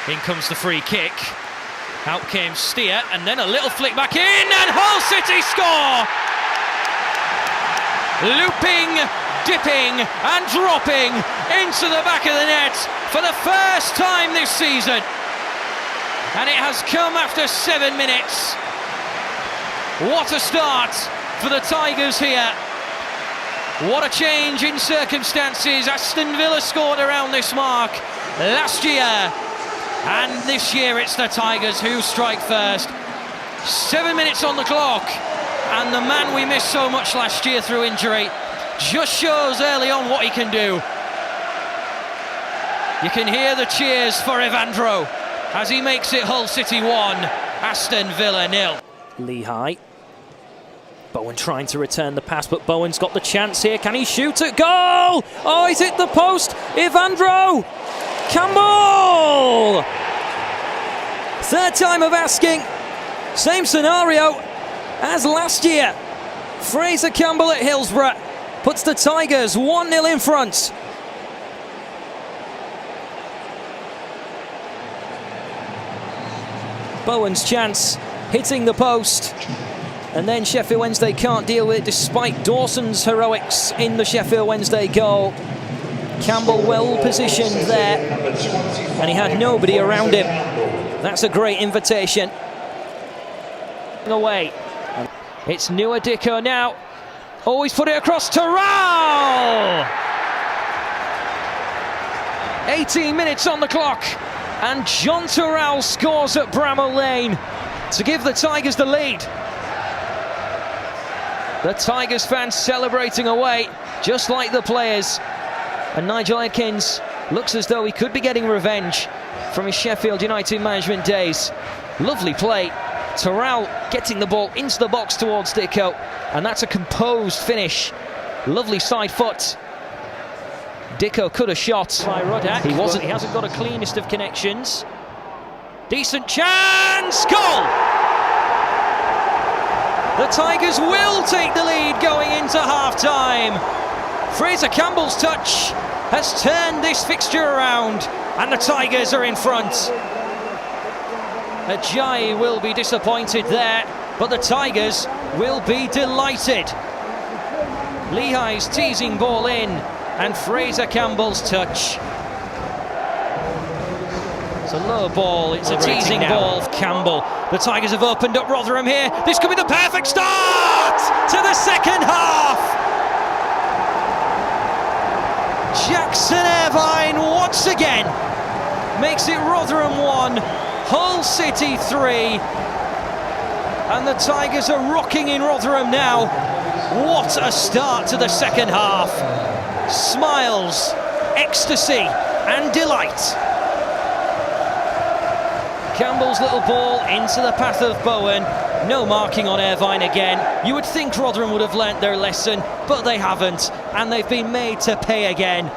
In comes the free kick. Out came Steer, and then a little flick back in, and Hull City score! Looping, dipping, and dropping into the back of the net for the first time this season. And it has come after 7 minutes. What a start for the Tigers here. What a change in circumstances. Aston Villa scored around this mark last year, and this year it's the Tigers who strike first. 7 minutes on the clock, and the man we missed so much last year through injury just shows early on what he can do. You can hear the cheers for Evandro as he makes it Hull City 1, Aston Villa 0. Lehigh. Bowen trying to return the pass, but Bowen's got the chance here. Can he shoot at goal? Oh, he's hit the post. Evandro Campbell! Third time of asking. Same scenario as last year. Fraser Campbell at Hillsborough puts the Tigers 1-0 in front. Bowen's chance hitting the post. And then Sheffield Wednesday can't deal with it despite Dawson's heroics in the Sheffield Wednesday goal. Campbell well positioned there, and he had nobody around him. That's a great invitation. Away. It's Nua Dicko now. Oh, he's put it across to Rowell! 18 minutes on the clock, and John Terrell scores at Bramall Lane to give the Tigers the lead. The Tigers fans celebrating away, just like the players. And Nigel Adkins looks as though he could be getting revenge from his Sheffield United management days. Lovely play. Terrell getting the ball into the box towards Dicko, and that's a composed finish. Lovely side foot. Dicko could have shot by Rodak. He wasn't. He hasn't got a cleanest of connections. Decent chance. Goal! The Tigers will take the lead going into half-time. Fraser Campbell's touch has turned this fixture around, and the Tigers are in front. Ajayi will be disappointed there, but the Tigers will be delighted. Lehigh's teasing ball in, and Fraser Campbell's touch. It's a low ball, it's a teasing ball of Campbell. The Tigers have opened up Rotherham here. This could be the perfect start to the second half. Jackson Irvine once again makes it Rotherham 1, Hull City 3. And the Tigers are rocking in Rotherham now. What a start to the second half. Smiles, ecstasy and delight. Campbell's little ball into the path of Bowen. No marking on Irvine again. You would think Rotherham would have learnt their lesson, but they haven't, and they've been made to pay again.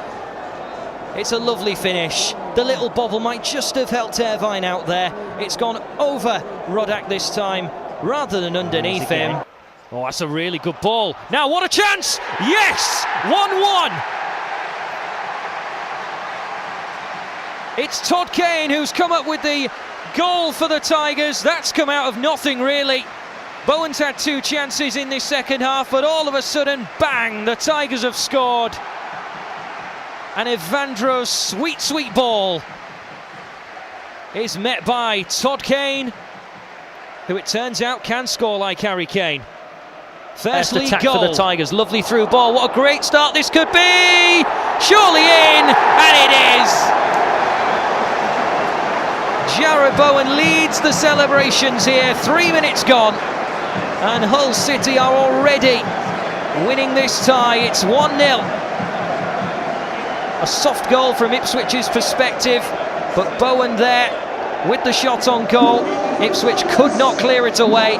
It's a lovely finish. The little bobble might just have helped Irvine out there. It's gone over Rodak this time, rather than underneath him. Oh, that's a really good ball. Now, what a chance! Yes! 1-1! It's Todd Kane who's come up with the goal for the Tigers. That's come out of nothing, really. Bowen's had 2 chances in this second half, but all of a sudden, bang, the Tigers have scored. And Evandro's sweet, sweet ball is met by Todd Kane, who it turns out can score like Harry Kane. First league goal for the Tigers. Lovely through ball. What a great start this could be! Surely in, and it is! Jarrod Bowen leads the celebrations here. 3 minutes gone, and Hull City are already winning this tie. It's 1-0. A soft goal from Ipswich's perspective, but Bowen there with the shot on goal. Ipswich could not clear it away.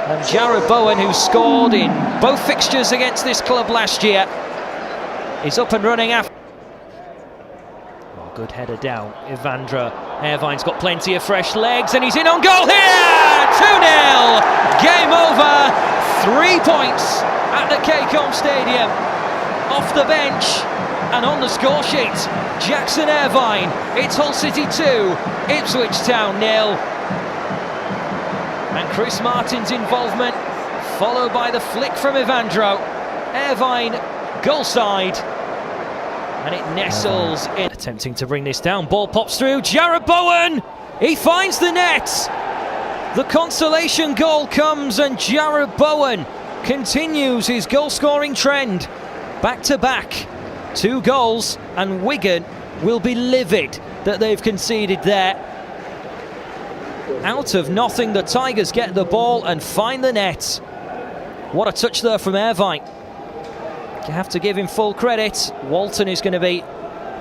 And Jarrod Bowen, who scored in both fixtures against this club last year, is up and running after. Good header down, Evandro. Irvine's got plenty of fresh legs, and he's in on goal here! 2-0! Game over! 3 points at the Hcafc Stadium. Off the bench, And on the score sheet, Jackson Irvine, it's Hull City 2, Ipswich Town 0. And Chris Martin's involvement, followed by the flick from Evandro. Irvine, goal side. And it nestles in. Attempting to bring this down, ball pops through, Jarrod Bowen! He finds the net! The consolation goal comes and Jarrod Bowen continues his goal-scoring trend. Back-to-back, 2 goals, and Wigan will be livid that they've conceded there. Out of nothing, the Tigers get the ball and find the net. What a touch there from Irvine. You have to give him full credit. Walton is going to be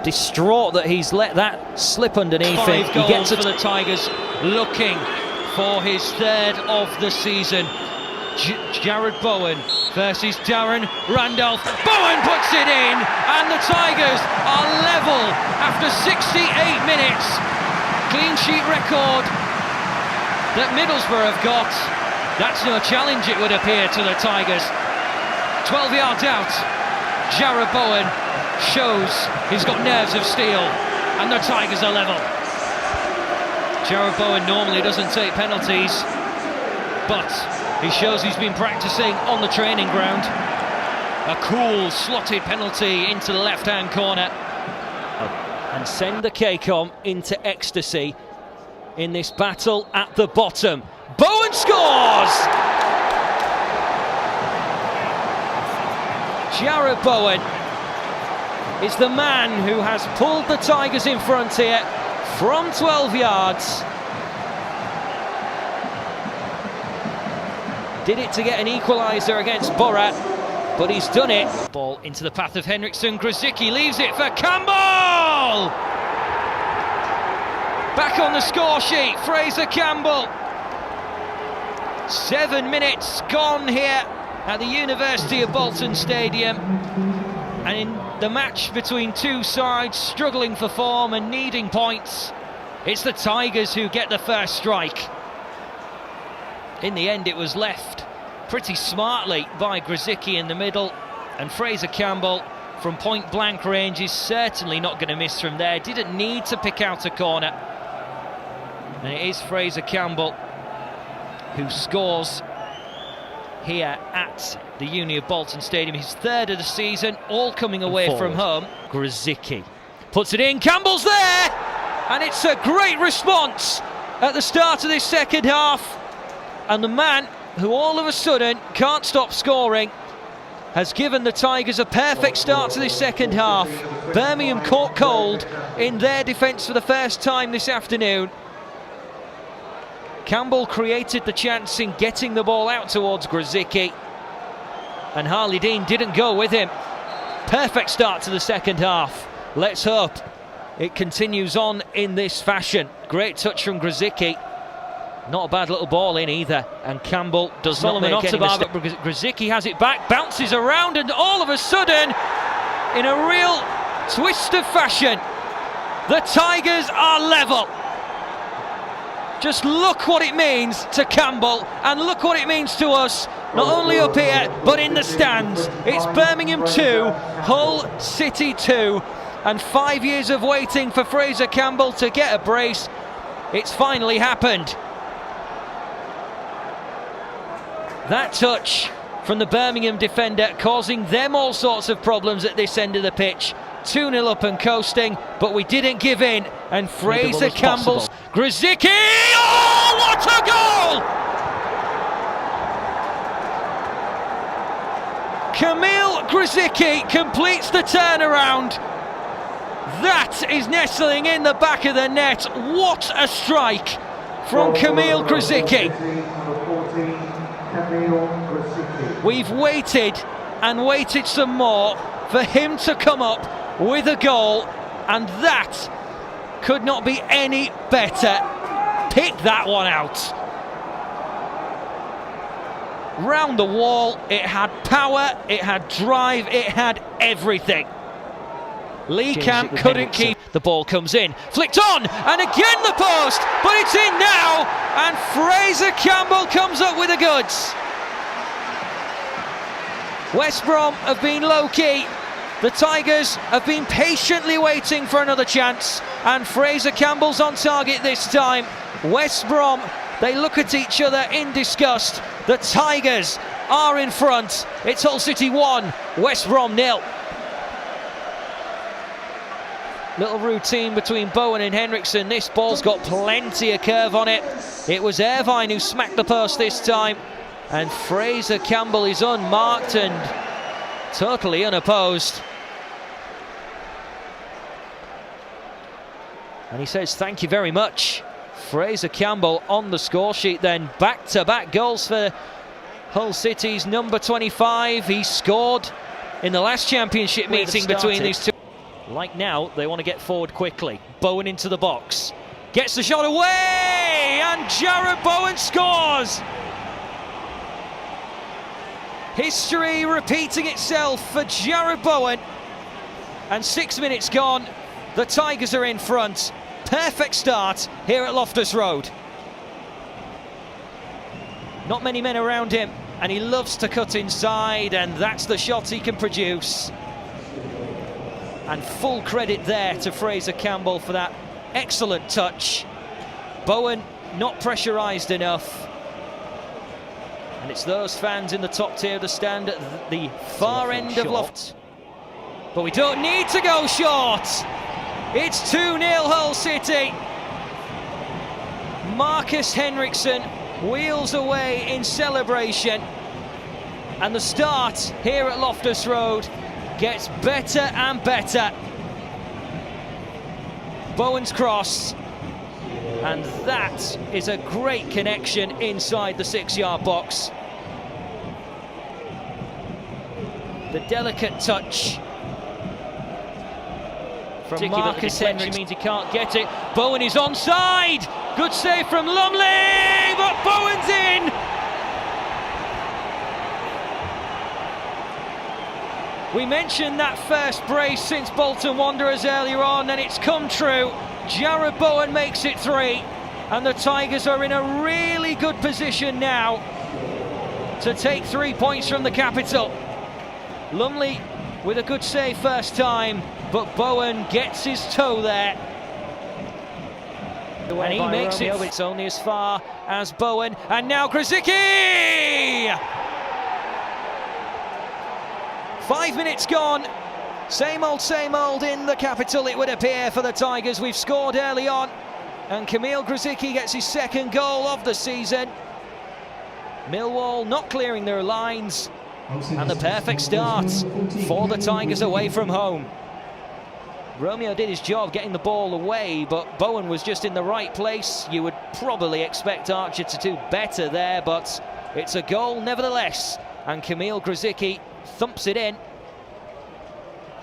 distraught that he's let that slip underneath him. He gets for the Tigers, looking for his 3rd of the season. Jarrod Bowen versus Darren Randolph. Bowen puts it in, and the Tigers are level after 68 minutes. Clean sheet record that Middlesbrough have got. That's no challenge, it would appear, to the Tigers. 12 yards out, Jarrod Bowen shows he's got nerves of steel, and the Tigers are level. Jarrod Bowen normally doesn't take penalties, but he shows he's been practicing on the training ground. A cool slotted penalty into the left-hand corner. And send the cake on into ecstasy in this battle at the bottom. Bowen scores! Jarrod Bowen is the man who has pulled the Tigers in front here from 12 yards. Did it to get an equaliser against Borat, but he's done it. Ball into the path of Henriksen. Grzycki leaves it for Campbell! Back on the score sheet, Fraser Campbell. 7 minutes gone here at the University of Bolton Stadium. And in the match between two sides struggling for form and needing points, it's the Tigers who get the first strike. In the end, it was left pretty smartly by Grzycki in the middle, and Fraser Campbell from point blank range is certainly not going to miss from there. Didn't need to pick out a corner, and it is Fraser Campbell who scores here at the Uni of Bolton Stadium, his 3rd of the season, all coming away from home. Grzycki puts it in, Campbell's there, and it's a great response at the start of this second half. And the man who all of a sudden can't stop scoring has given the Tigers a perfect start to this second half. Birmingham caught cold in their defence for the first time this afternoon. Campbell created the chance in getting the ball out towards Grzycki, and Harley Dean didn't go with him. Perfect start to the second half. Let's hope it continues on in this fashion. Great touch from Grzycki. Not a bad little ball in either, and Campbell does not make any mistake. But Grzycki has it back, bounces around, and all of a sudden, in a real twist of fashion, the Tigers are level. Just look what it means to Campbell, and look what it means to us, not only up here, but in the stands. It's Birmingham 2, Hull City 2, and 5 years of waiting for Fraser Campbell to get a brace. It's finally happened. That touch from the Birmingham defender causing them all sorts of problems at this end of the pitch. 2-0 up and coasting, but we didn't give in, and Fraser Campbell's Grzycki! Oh, what a goal! Kamil Grzycki completes the turnaround. That is nestling in the back of the net. What a strike from Kamil Grzycki. We've waited and waited some more for him to come up with a goal, and that could not be any better. Pick that one out. Round the wall, it had power, it had drive, it had everything. Lee Camp couldn't keep. The ball comes in, flicked on, and again the post, but it's in now, and Fraser Campbell comes up with the goods. West Brom have been low-key, The Tigers have been patiently waiting for another chance, and Fraser Campbell's on target this time. West Brom, they look at each other in disgust. The Tigers are in front. It's Hull City 1, West Brom 0. Little routine between Bowen and Henriksen. This ball's got plenty of curve on it. It was Irvine who smacked the post this time, and Fraser Campbell is unmarked and totally unopposed. And he says thank you very much. Fraser Campbell on the score sheet then. Back-to-back goals for Hull City's number 25. He scored in the last championship meeting between these two. Like now, they want to get forward quickly. Bowen into the box. Gets the shot away! And Jarrod Bowen scores! History repeating itself for Jarrod Bowen. And 6 minutes gone. The Tigers are in front. Perfect start here at Loftus Road. Not many men around him, and he loves to cut inside, and that's the shot he can produce. And full credit there to Fraser Campbell for that excellent touch. Bowen not pressurised enough. And it's those fans in the top tier of the stand at the far end of Loftus. But we don't need to go short. It's 2-0 Hull City. Marcus Henriksen wheels away in celebration. And the start here at Loftus Road gets better and better. Bowen's cross. And that is a great connection inside the 6-yard box. The delicate touch from Marcus Henriksen means he can't get it. Bowen is onside. Good save from Lumley, but Bowen's in. We mentioned that first brace since Bolton Wanderers earlier on, and it's come true. Jarrod Bowen makes it 3, and the Tigers are in a really good position now to take 3 points from the capital. Lumley with a good save first time, but Bowen gets his toe there. And he makes it. It's only as far as Bowen, and now Grzycki! 5 minutes gone. Same old in the capital, it would appear, for the Tigers. We've scored early on, and Kamil Grzycki gets his second goal of the season. Millwall not clearing their lines, and the perfect start for the Tigers away from home. Romeo did his job getting the ball away, but Bowen was just in the right place. You would probably expect Archer to do better there, but it's a goal nevertheless, and Kamil Grzycki thumps it in.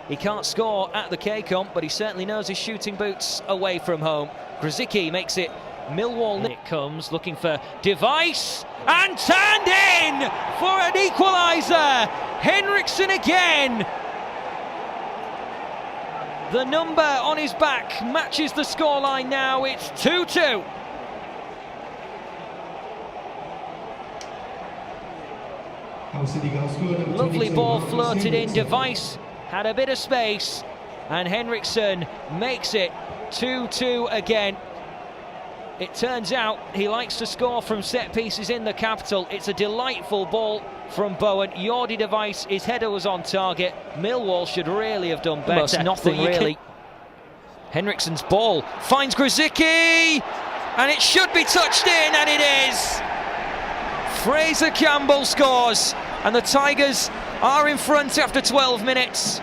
He can't score at the Hcafc, but he certainly knows his shooting boots away from home. Grzycki makes it Millwall. It comes looking for Device, and turned in for an equaliser. Henriksen again. The number on his back matches the scoreline now. It's 2-2. Lovely ball floated in. Device had a bit of space, and Henriksen makes it 2-2 again. It turns out he likes to score from set pieces in the capital. It's a delightful ball from Bowen. Jordi Device, his header was on target. Millwall should really have done better. Almost nothing really. Henriksen's ball finds Grzycki, and it should be touched in, and it is. Fraser Campbell scores, and the Tigers are in front after 12 minutes.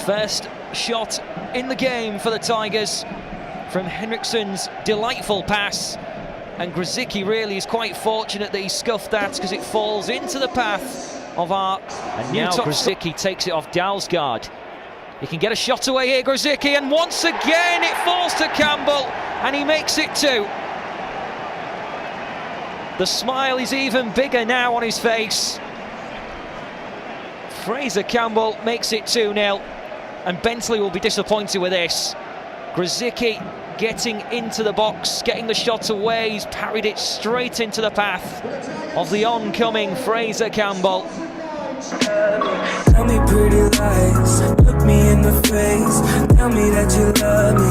First shot in the game for the Tigers from Henriksen's delightful pass, and Grzycki really is quite fortunate that he scuffed that, because it falls into the path of our new top. Grzycki takes it off Dalsgaard. He can get a shot away here, Grzycki, and once again it falls to Campbell, and he makes it 2. The smile is even bigger now on his face. Fraser Campbell makes it 2-0, and Bentley will be disappointed with this. Grzycki getting into the box, getting the shot away. He's parried it straight into the path of the oncoming Fraser Campbell. Tell me pretty lies, look me in the face. Tell me that you love me,